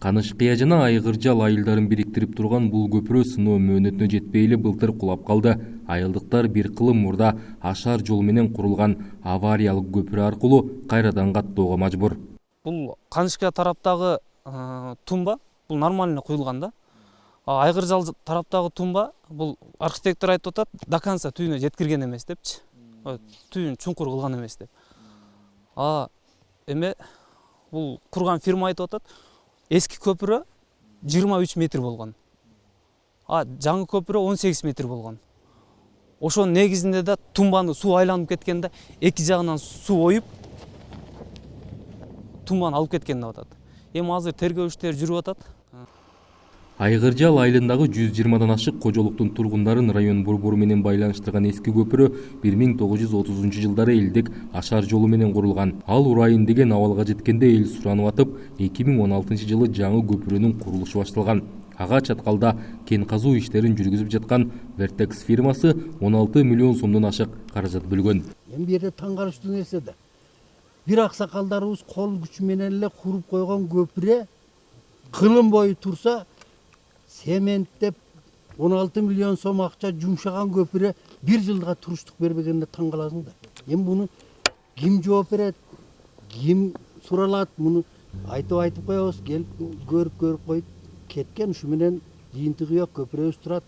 Канышкыя жана Айгыржал айылдарын бириктирип турган бул көпүрө сыноо мөөнөтүнө жетпей былтыр кулап калды. Айылдыктар бир кылым мурда ашар жол менен курулган авариялык көпүрө аркылуу кайрадан каттоого мажбур. Бул Канышкыя тараптагы тумба бул нормально куюлган да. Айгыржал тараптагы тумба бул архитектор айтып атат, до конца түйүнө жеткирген эмес депчи. Түйүн чуңкур кылган эмес деп. Эме бул курган фирма айтып атат, эски көпүрө 23 метр болгон. Жаңы көпүрө 18 метр болгон. Ошонун негизинде да тумбаны суу айланып кеткенде эки жагынан суу оюп тумбаны алып кеткен деп атат. Эми азыр тергөө иштери жүрүп атат. Айгыржал айылындагы 120дан ашык кожолуктун тургундарын район борбору менен байланыштырган эски көпүрө 1930-жылдары элдик ашар жолу менен курулган. Ал урайын деген абалга жеткенде эл суранып атып, 2016-жылы жаңы көпүрөнүн курулушу башталган. Ага чаткалда кен казуу иштерин жүргүзүп жаткан Vertex фирмасы 16 миллион сомдон ашык каражат бөлгөн. Эми бу жерде таң калыштуу нерсе да. Бир аксакалдарыбыз кол күчү менен эле куруп койгон көпүрө кылым бою турса, сементтеп 16 миллион сом акча жумшаган көпүрө бир жылга туруштук бербегенде таң каласың да. Эми буну ким жооп берет, ким суралат, муну айтып коебуз, келип көрүп коюп кеткен, ушу менен жыйынтыгы жок, көпүрөбүз турат.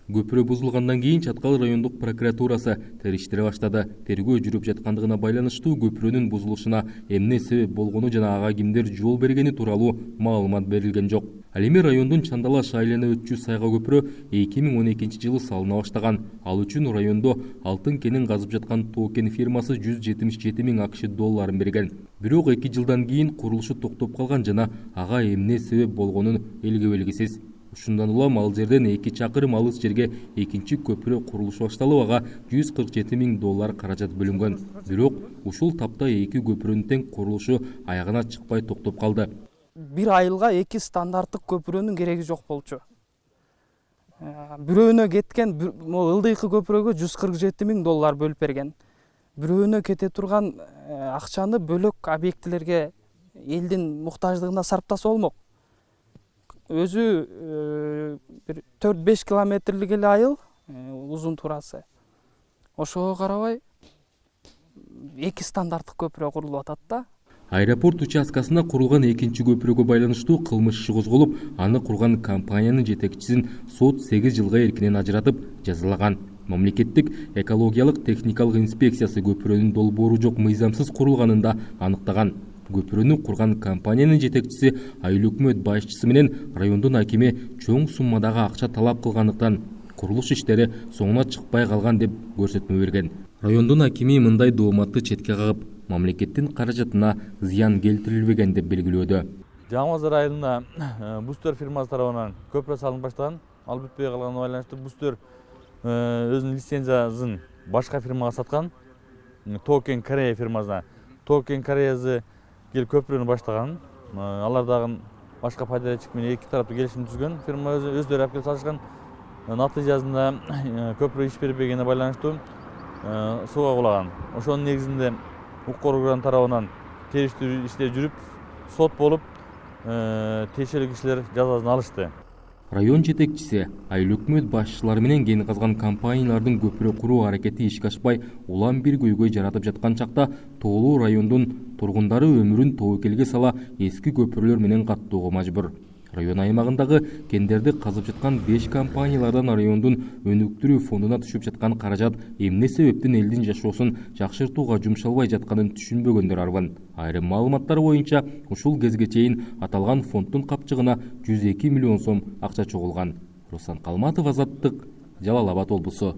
Көпүрө бузулгандан кийин Чаткал райондук прокуратурасы териштире баштады. Тергөө жүрүп жаткандыгына байланыштуу көпүрөнүн бузулушуна эмне себеп болгону жана ага кимдер жол бергени тууралуу маалымат берилген жок. Ал эми райондун Чандалаш айлана өтчү сайга көпүрө 2012-жылы салына баштаган. Ал үчүн райондо алтын кенин казып жаткан Токен фирмасы 177 миң акш долларын берген. Бирок 2 жылдан кийин курулушу токтоп калган жана ага эмне себеп болгонун элге белгисиз. Ушундан улам ал жерден 2 чакырым алыс жерге экинчи көпүрө курулушу башталып, ага 147 миң доллар каражат бөлүнгөн. Бирок ушул тапта эки көпүрөнүн тең курулушу аягына чыкпай токтоп калды. Бир айылга эки стандарттык көпүрөнүн кереги жок болчу. Бирөөнө кеткен ылдыйкы көпүрөгө 147 миң доллар бөлүп берген. Бирөөнө кете турган акчаны бөлөк объектилерге элдин муктаждыгына сарптаса болмок. Өзү бир 4-5 километрлик эле айыл, узун турасы. Ошого карабай эки стандарттык көпүрө курулуп атат да. Аэропорт участкасына курулган экинчи көпүрөгө байланыштуу кылмыш иши козголуп, аны курган компаниянын жетекчисин сот 8 жылга эркинен ажыратып жазалаган. Мамлекеттик экологиялык техникалык инспекциясы көпүрөнүн долбоору жок мыйзамсыз курулганын да аныктаган. Көпүрөнү курган компаниянын жетекчиси айыл өкмөт башчысы менен райондун акими чоң суммадагы акча талап кылгандыктан курулуш иштери соңуна чыкпай калган деп көрсөтмө берген. Райондун акими мындай дооматты четке кагып, мамлекеттин каражатына зыян келтирилбеген деп белгилөөдө. Жаңыбазар айылында Бустер фирмасы тарабынан көпүрө салынып баштаган. Ал бүтпөй калганына байланыштуу Бустер өзүнүн лицензиясын башка фирмага саткан. Токен Корея фирмасына. Токен Кореясы келип көпүрөнү баштаган. Алар дагы башка пайдалануучу менен эки тараптуу келишим түзгөн. Фирма өздөрү алып келип салышкан. Натыйжасында көпүрө иш бербегенине байланыштуу сууга кулаган. Ошонун негизинде укук орган тарабынан териштирүү иштери жүрүп, сот болуп, тиешелүү кишилер жазасын алышты. Район жетекчиси айыл өкмөт башчылары менен кен казган компаниялардын көпүрө куруу аракети ишке ашпай, улам бир көйгөй жаратып жаткан чакта тоолуу райондун тургундары өмүрүн тобокелге сала эски көпүрөлөр менен каттоого мажбур. Район аймагындагы кендерди казып жаткан 5 компаниялардан райондун өнүктүрүү фондуна түшүп жаткан каражат эмне себептен элдин жашоосун жакшыртууга жумшалбай жатканын түшүнбөгөндөр арбын. Айрым маалыматтар боюнча ушул кезге чейин аталган фонддун капчыгына 102 миллион сом акча чогулган. Руслан Калматов, Азаттык, Жалал Абад облусу.